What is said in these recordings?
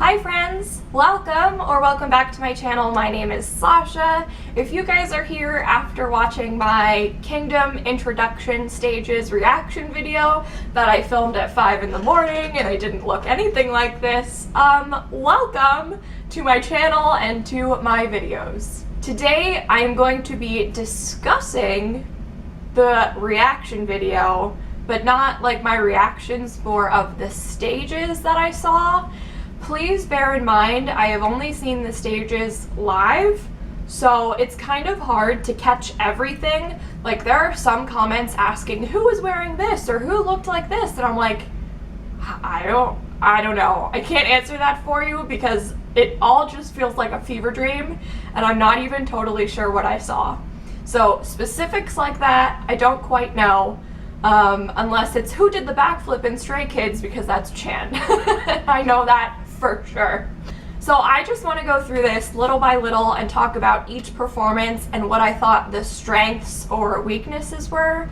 Hi friends! Welcome back to my channel. My name is Sasha. If you guys are here after watching my Kingdom introduction stages reaction video that I filmed at 5 in the morning and I didn't look anything like this, welcome to my channel and to my videos. Today I am going to be discussing the reaction video, but not like my reactions, more of the stages that I saw. Please bear in mind, I have only seen the stages live, so it's kind of hard to catch everything. Like, there are some comments asking who was wearing this or who looked like this, and I'm like, I don't know. I can't answer that for you because it all just feels like a fever dream, and I'm not even totally sure what I saw. So specifics like that, I don't quite know. Unless it's who did the backflip in Stray Kids, because that's Chan. I know that for sure. So I just want to go through this little by little and talk about each performance and what I thought the strengths or weaknesses were.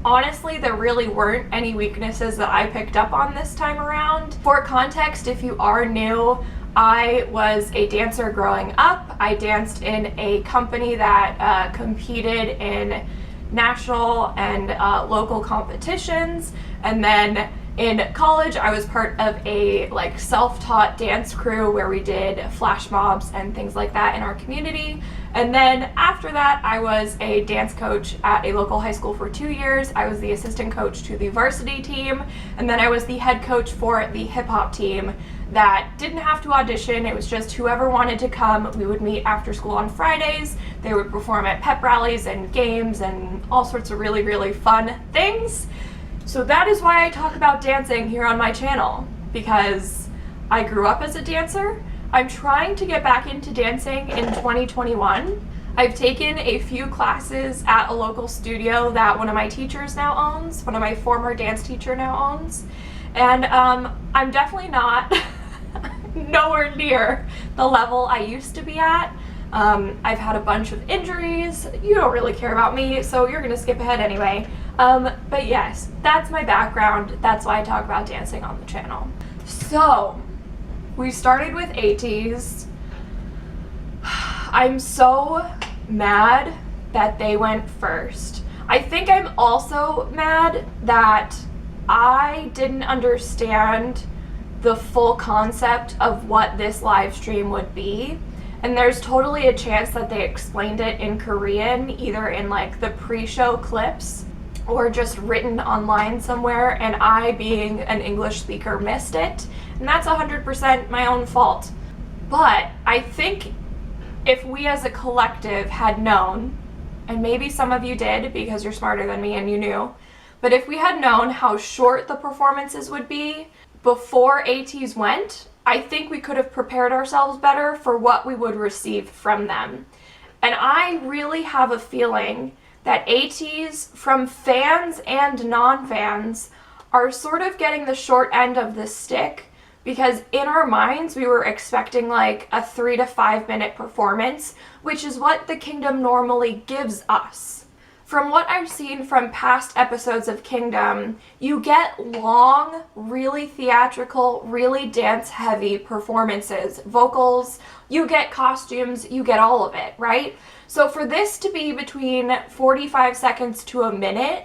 Honestly, there really weren't any weaknesses that I picked up on this time around. For context, if you are new, I was a dancer growing up. I danced in a company that competed in national and local competitions, and then in college I was part of a self-taught dance crew where we did flash mobs and things like that in our community. And then after that I was a dance coach at a local high school for 2 years. I was the assistant coach to the varsity team, and then I was the head coach for the hip-hop team that didn't have to audition. It was just whoever wanted to come. We would meet after school on Fridays. They would perform at pep rallies and games and all sorts of really, really fun things. So that is why I talk about dancing here on my channel, because I grew up as a dancer. I'm trying to get back into dancing in 2021. I've taken a few classes at a local studio that one of my teachers now owns, one of my former dance teacher now owns, and I'm definitely not nowhere near the level I used to be at. I've had a bunch of injuries. You don't really care about me, so you're gonna skip ahead anyway. But yes, that's my background. That's why I talk about dancing on the channel. So, we started with Ateez. I'm so mad that they went first. I think I'm also mad that I didn't understand the full concept of what this live stream would be. And there's totally a chance that they explained it in Korean, either in the pre-show clips or just written online somewhere, and I, being an English speaker, missed it. And that's 100% my own fault. But I think if we as a collective had known, and maybe some of you did because you're smarter than me and you knew, but if we had known how short the performances would be before Ateez went, I think we could have prepared ourselves better for what we would receive from them. And I really have a feeling that Ateez, from fans and non-fans, are sort of getting the short end of the stick, because in our minds we were expecting a 3 to 5 minute performance, which is what the Kingdom normally gives us. From what I've seen from past episodes of Kingdom, you get long, really theatrical, really dance-heavy performances, vocals, you get costumes, you get all of it, right? So for this to be between 45 seconds to a minute,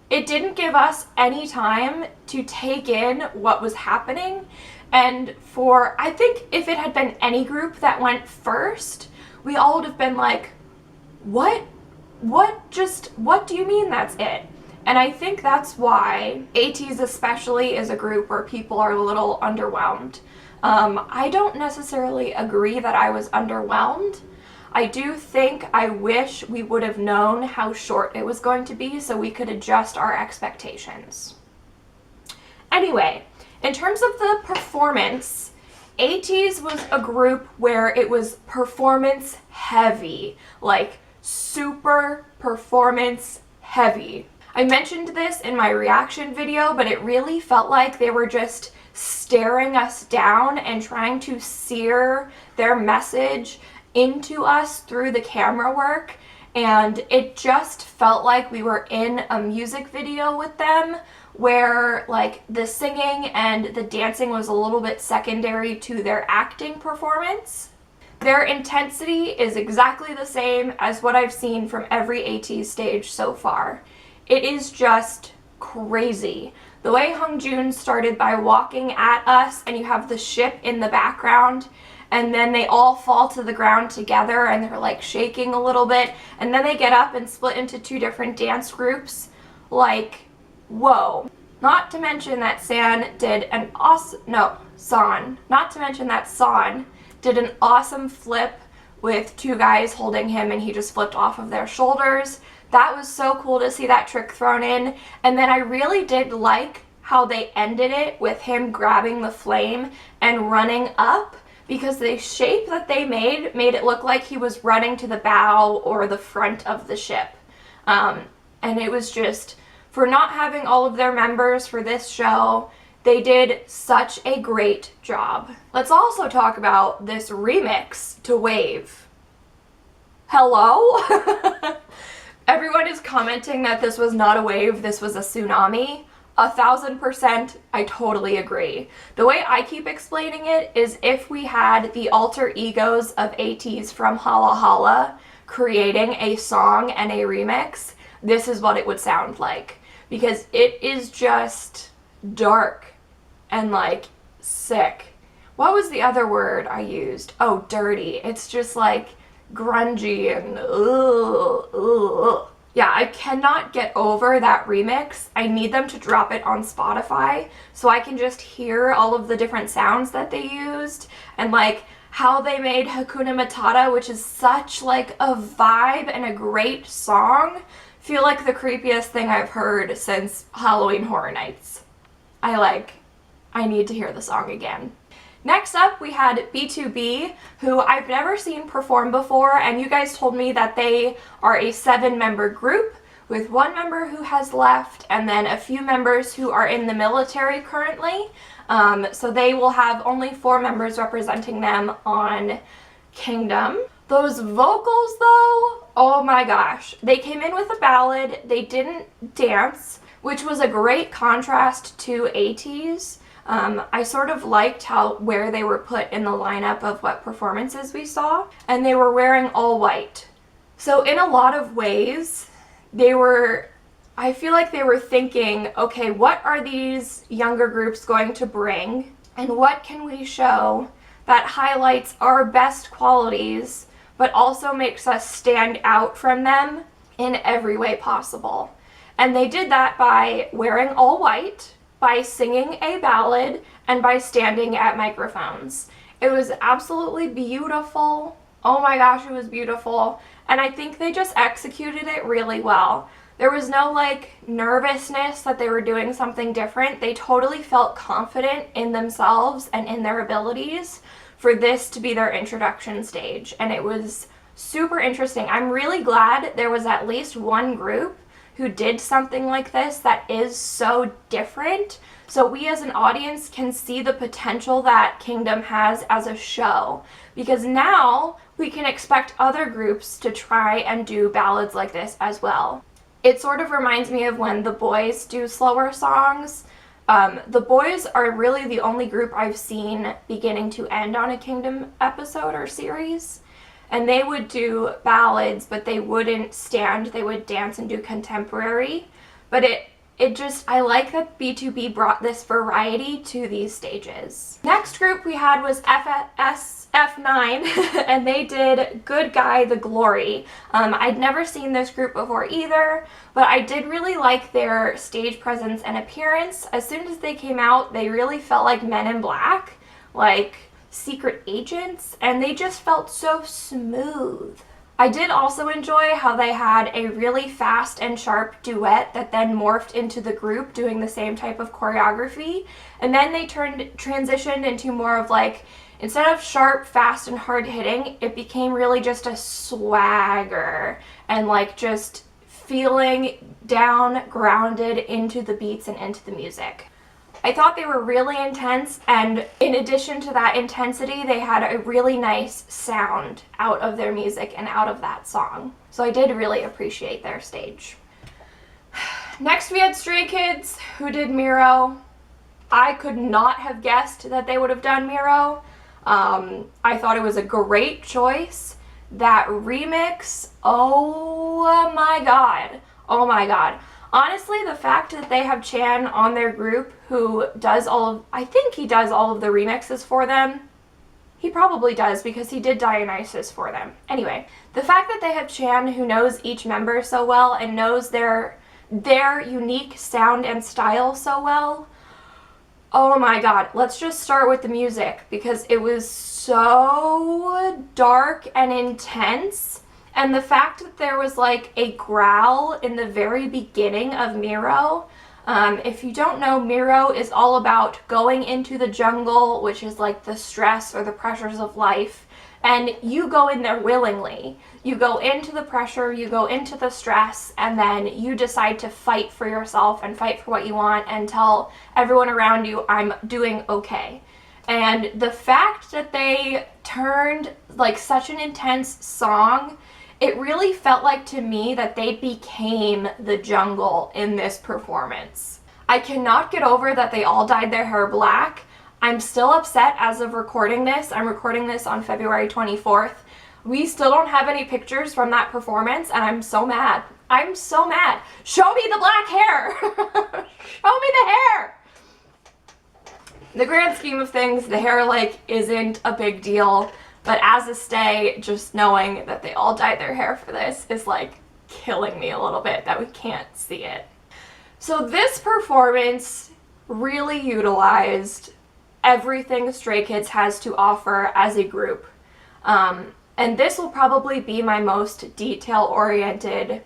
it didn't give us any time to take in what was happening. And I think if it had been any group that went first, we all would have been like, what do you mean that's it? And I think that's why Ateez especially is a group where people are a little underwhelmed. I don't necessarily agree that I was underwhelmed. I do think I wish we would have known how short it was going to be so we could adjust our expectations. Anyway, in terms of the performance, Ateez was a group where it was performance heavy, super performance heavy. I mentioned this in my reaction video, but it really felt like they were just staring us down and trying to sear their message into us through the camera work, and it just felt like we were in a music video with them where like the singing and the dancing was a little bit secondary to their acting performance. Their intensity is exactly the same as what I've seen from every Ateez stage so far. It is just crazy. The way Hongjoon started by walking at us, and you have the ship in the background, and then they all fall to the ground together and they're like shaking a little bit, and then they get up and split into two different dance groups. Like, whoa. Not to mention that San did an awesome, no, San. Not to mention that San did an awesome flip with two guys holding him and he just flipped off of their shoulders. That was so cool to see that trick thrown in. And then I really did like how they ended it with him grabbing the flame and running up, because the shape that they made it look like he was running to the bow or the front of the ship. And it was just, for not having all of their members for this show, they did such a great job. Let's also talk about this remix to Wave. Hello? Everyone is commenting that this was not a wave, this was a tsunami. 1000%, I totally agree. The way I keep explaining it is if we had the alter egos of Ateez from Hala Hala creating a song and a remix, this is what it would sound like. Because it is just dark and like sick. What was the other word I used? Oh, dirty. It's just like grungy and yeah, I cannot get over that remix. I need them to drop it on Spotify so I can just hear all of the different sounds that they used and like how they made Hakuna Matata, which is such like a vibe and a great song, feel like the creepiest thing I've heard since Halloween Horror Nights. I need to hear the song again. Next up, we had BTOB, who I've never seen perform before, and you guys told me that they are a 7-member group with 1 member who has left and then a few members who are in the military currently. So they will have only 4 members representing them on Kingdom. Those vocals though, oh my gosh. They came in with a ballad, they didn't dance, which was a great contrast to Ateez. I sort of liked where they were put in the lineup of what performances we saw, and they were wearing all white. So in a lot of ways, I feel like they were thinking, okay, what are these younger groups going to bring, and what can we show that highlights our best qualities, but also makes us stand out from them in every way possible. And they did that by wearing all white, by singing a ballad, and by standing at microphones. It was absolutely beautiful. Oh my gosh, it was beautiful. And I think they just executed it really well. There was no like nervousness that they were doing something different. They totally felt confident in themselves and in their abilities for this to be their introduction stage. And it was super interesting. I'm really glad there was at least one group who did something like this that is so different, so we as an audience can see the potential that Kingdom has as a show, because now we can expect other groups to try and do ballads like this as well. It sort of reminds me of when the Boyz do slower songs. The Boyz are really the only group I've seen beginning to end on a Kingdom episode or series. And they would do ballads, but they wouldn't stand, they would dance and do contemporary. But I like that BTOB brought this variety to these stages. Next group we had was F9, and they did Good Guy, The Glory. I'd never seen this group before either, but I did really like their stage presence and appearance. As soon as they came out, they really felt like Men in Black, like secret agents, and they just felt so smooth. I did also enjoy how they had a really fast and sharp duet that then morphed into the group doing the same type of choreography, and then they transitioned into more of like, instead of sharp, fast, and hard hitting, it became really just a swagger and like just feeling down, grounded into the beats and into the music. I thought they were really intense, and in addition to that intensity, they had a really nice sound out of their music and out of that song. So I did really appreciate their stage. Next we had Stray Kids, who did Miro. I could not have guessed that they would have done Miro. I thought it was a great choice. That remix, oh my god. Oh my god. Honestly, the fact that they have Chan on their group who does I think he does all of the remixes for them. He probably does because he did Dionysus for them. Anyway, the fact that they have Chan who knows each member so well and knows their unique sound and style so well. Oh my god, let's just start with the music because it was so dark and intense. And the fact that there was like a growl in the very beginning of Miro. If you don't know, Miro is all about going into the jungle, which is like the stress or the pressures of life, and you go in there willingly. You go into the pressure, you go into the stress, and then you decide to fight for yourself and fight for what you want and tell everyone around you, I'm doing okay. And the fact that they turned like such an intense song, it really felt like to me that they became the jungle in this performance. I cannot get over that they all dyed their hair black. I'm still upset as of recording this. I'm recording this on February 24th. We still don't have any pictures from that performance, and I'm so mad. I'm so mad. Show me the black hair. Show me the hair. In the grand scheme of things, the hair like isn't a big deal. But as a stay, just knowing that they all dyed their hair for this is like killing me a little bit that we can't see it. So this performance really utilized everything Stray Kids has to offer as a group. And this will probably be my most detail-oriented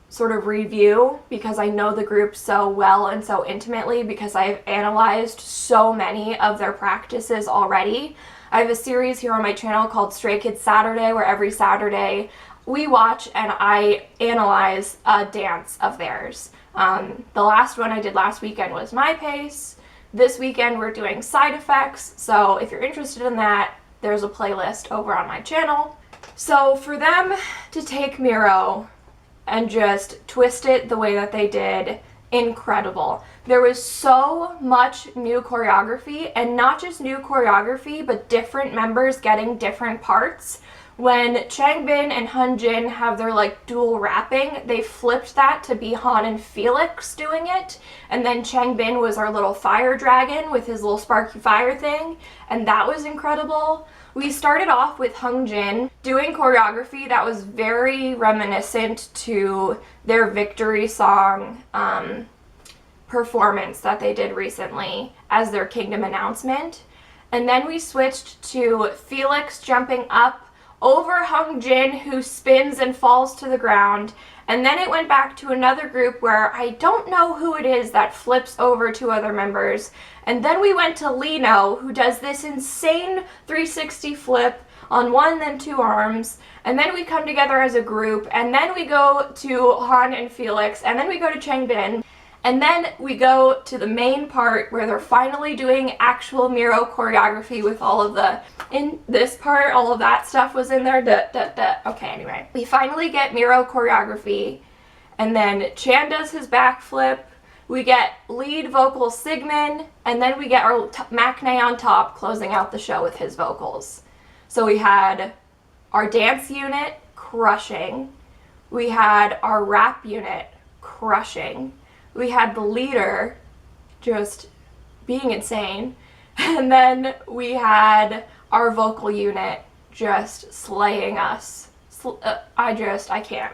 sort of review because I know the group so well and so intimately because I've analyzed so many of their practices already. I have a series here on my channel called Stray Kids Saturday where every Saturday we watch and I analyze a dance of theirs. The last one I did last weekend was My Pace. This weekend we're doing Side Effects, so if you're interested in that, there's a playlist over on my channel. So for them to take Miro and just twist it the way that they did, incredible. There was so much new choreography, and not just new choreography, but different members getting different parts. When Changbin and Hyunjin have their like dual rapping, they flipped that to be Han and Felix doing it, and then Changbin was our little fire dragon with his little sparky fire thing, and that was incredible. We started off with Hyunjin doing choreography that was very reminiscent to their victory song performance that they did recently as their Kingdom announcement. And then we switched to Felix jumping up over Hyunjin, who spins and falls to the ground. And then it went back to another group where I don't know who it is that flips over to other members. And then we went to Lino, who does this insane 360 flip on one then two arms. And then we come together as a group. And then we go to Han and Felix. And then we go to Changbin. And then we go to the main part where they're finally doing actual Miro choreography with all of the, in this part, all of that stuff was in there. Okay, anyway. We finally get Miro choreography, and then Chan does his backflip. We get lead vocal Sigmund, and then we get our Maknae on top closing out the show with his vocals. So we had our dance unit crushing. We had our rap unit crushing. We had the leader just being insane. And then we had our vocal unit just slaying us. I can't.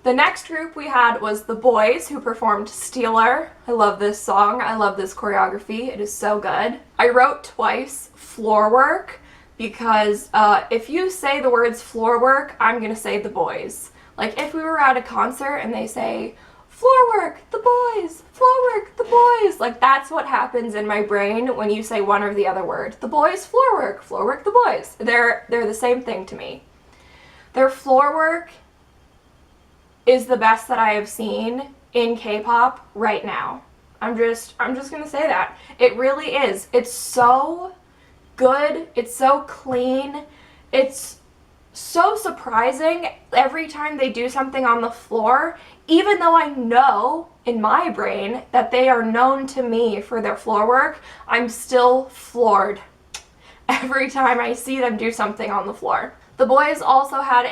The next group we had was the Boyz, who performed Stealer. I love this song. I love this choreography. It is so good. I wrote twice floor work because if you say the words floor work, I'm gonna say the Boyz. Like if we were at a concert and they say, floor work, the Boyz, floor work, the Boyz. Like that's what happens in my brain when you say one or the other word. The Boyz, floor work, the Boyz. They're the same thing to me. Their floor work is the best that I have seen in K-pop right now. I'm just gonna say that. It really is. It's so good. It's so clean. It's so surprising every time they do something on the floor, even though I know in my brain that they are known to me for their floor work. I'm still floored every time I see them do something on the floor. The Boyz also had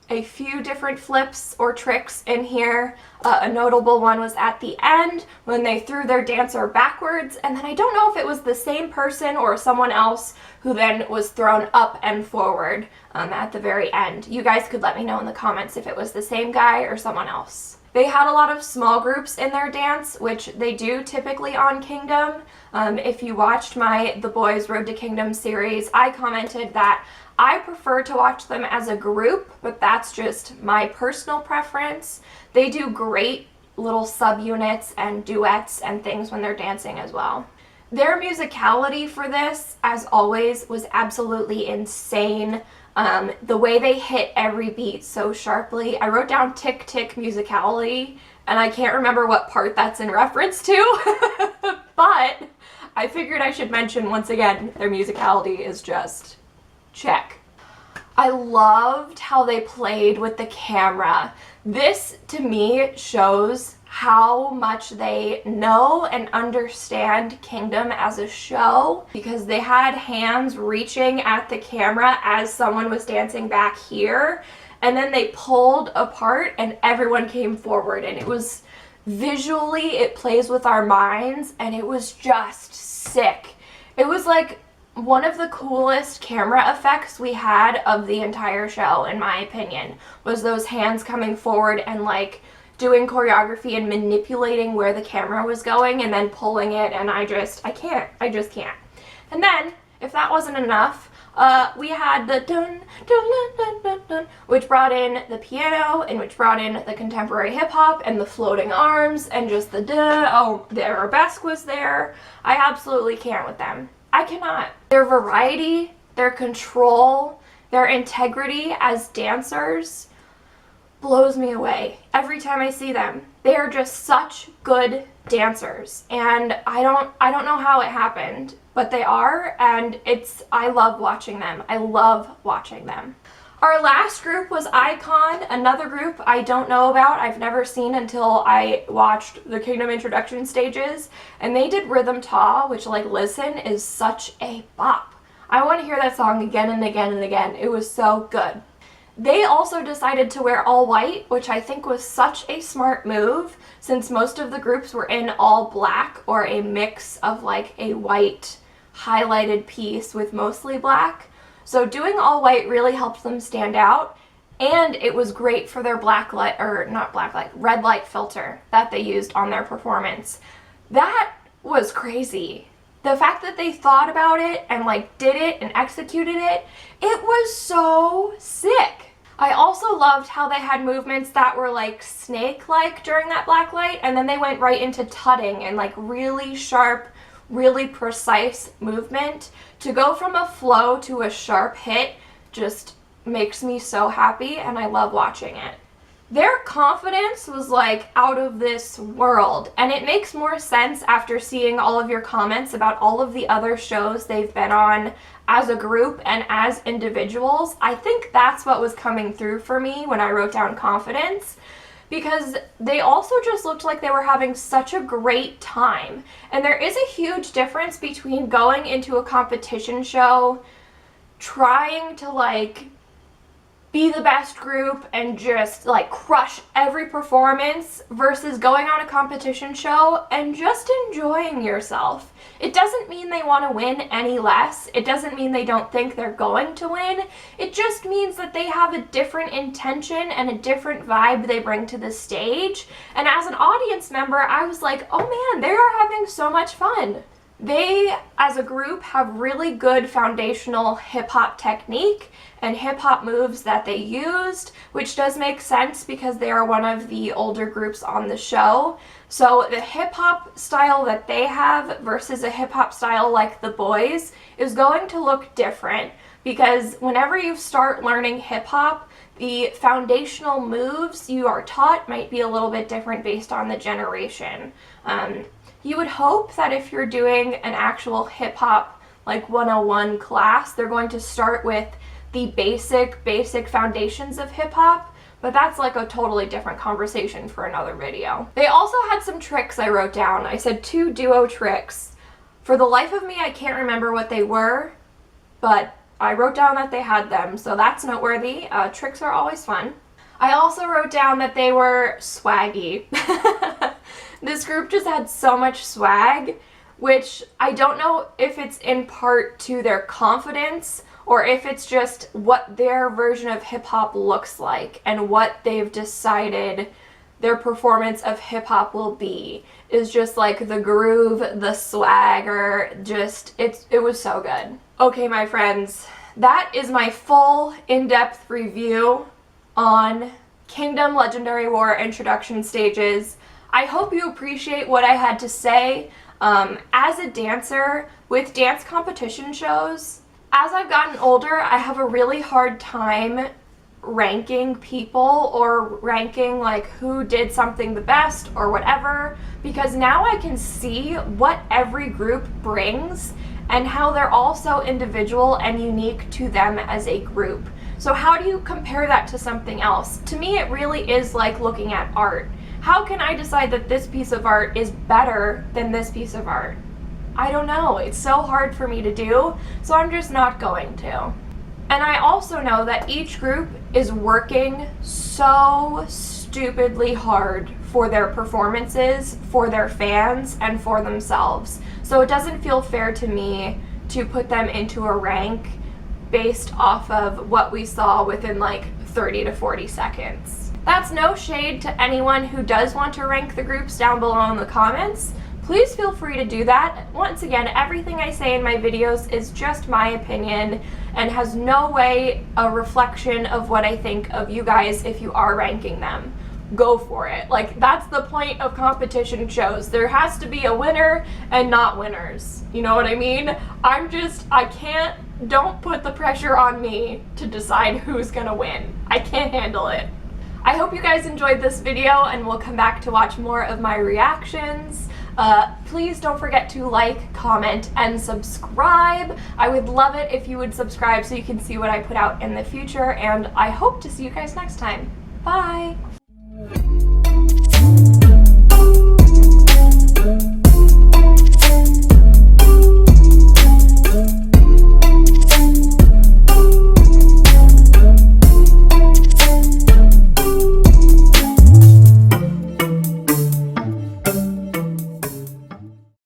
a few different flips or tricks in here. A notable one was at the end when they threw their dancer backwards, and then I don't know if it was the same person or someone else who then was thrown up and forward at the very end. You guys could let me know in the comments if it was the same guy or someone else. They had a lot of small groups in their dance, which they do typically on Kingdom. If you watched my The Boyz Road to Kingdom series, I commented that I prefer to watch them as a group, but that's just my personal preference. They do great little subunits and duets and things when they're dancing as well. Their musicality for this, as always, was absolutely insane. The way they hit every beat so sharply. I wrote down tick tick musicality, and I can't remember what part that's in reference to, but I figured I should mention once again, their musicality is just check. I loved how they played with the camera. This, to me, shows how much they know and understand Kingdom as a show, because they had hands reaching at the camera as someone was dancing back here, and then they pulled apart and everyone came forward, and it was visually, it plays with our minds, and it was just sick. It was like one of the coolest camera effects we had of the entire show, in my opinion, was those hands coming forward and like doing choreography and manipulating where the camera was going and then pulling it, and I just can't. And then, if that wasn't enough, we had the dun, dun, dun, dun, dun, dun, which brought in the piano, and which brought in the contemporary hip-hop and the floating arms and just the duh. Oh, the arabesque was there. I absolutely can't with them. I cannot. Their variety, their control, their integrity as dancers blows me away every time I see them. They are just such good dancers, and I don't know how it happened, but they are, and I love watching them. I love watching them. Our last group was iKon, another group I don't know about. I've never seen until I watched the Kingdom introduction stages, and they did Rhythm Ta, which, like, listen, is such a bop. I want to hear that song again and again and again. It was so good. They also decided to wear all white, which I think was such a smart move, since most of the groups were in all black or a mix of like a white highlighted piece with mostly black. So doing all white really helped them stand out, and it was great for their red light filter that they used on their performance. That was crazy. The fact that they thought about it and like did it and executed it, it was so sick. I also loved how they had movements that were like snake-like during that black light, and then they went right into tutting and like really sharp, really precise movement. To go from a flow to a sharp hit just makes me so happy, and I love watching it. Their confidence was like out of this world, and it makes more sense after seeing all of your comments about all of the other shows they've been on as a group and as individuals. I think that's what was coming through for me when I wrote down confidence, because they also just looked like they were having such a great time. And there is a huge difference between going into a competition show, trying to like be the best group and just like crush every performance, versus going on a competition show and just enjoying yourself. It doesn't mean they want to win any less. It doesn't mean they don't think they're going to win. It just means that they have a different intention and a different vibe they bring to the stage. And as an audience member, I was like, oh man, they are having so much fun. They, as a group, have really good foundational hip-hop technique and hip-hop moves that they used, which does make sense because they are one of the older groups on the show. So the hip-hop style that they have versus a hip-hop style like the Boyz is going to look different, because whenever you start learning hip-hop, the foundational moves you are taught might be a little bit different based on the generation. You would hope that if you're doing an actual hip-hop like 101 class, they're going to start with the basic foundations of hip-hop, but that's like a totally different conversation for another video. They also had some tricks I wrote down. I said 2 duo tricks. For the life of me, I can't remember what they were, but I wrote down that they had them, so that's noteworthy. Tricks are always fun. I also wrote down that they were swaggy. This group just had so much swag, which I don't know if it's in part to their confidence or if it's just what their version of hip-hop looks like and what they've decided their performance of hip-hop will be. Is just like the groove, the swagger, just, it was so good. Okay, my friends, that is my full in-depth review on Kingdom Legendary War introduction stages. I hope you appreciate what I had to say. As a dancer with dance competition shows, as I've gotten older, I have a really hard time ranking people or ranking like who did something the best or whatever, because now I can see what every group brings and how they're all so individual and unique to them as a group. So how do you compare that to something else? To me, it really is like looking at art. How can I decide that this piece of art is better than this piece of art? I don't know. It's so hard for me to do, so I'm just not going to. And I also know that each group is working so stupidly hard for their performances, for their fans, and for themselves. So it doesn't feel fair to me to put them into a rank based off of what we saw within like 30 to 40 seconds. That's no shade to anyone who does want to rank the groups down below in the comments. Please feel free to do that. Once again, everything I say in my videos is just my opinion and has no way a reflection of what I think of you guys if you are ranking them. Go for it. Like, that's the point of competition shows. There has to be a winner and not winners. You know what I mean? Don't put the pressure on me to decide who's gonna win. I can't handle it. I hope you guys enjoyed this video and will come back to watch more of my reactions. Please don't forget to like, comment, and subscribe. I would love it if you would subscribe so you can see what I put out in the future, and I hope to see you guys next time. Bye!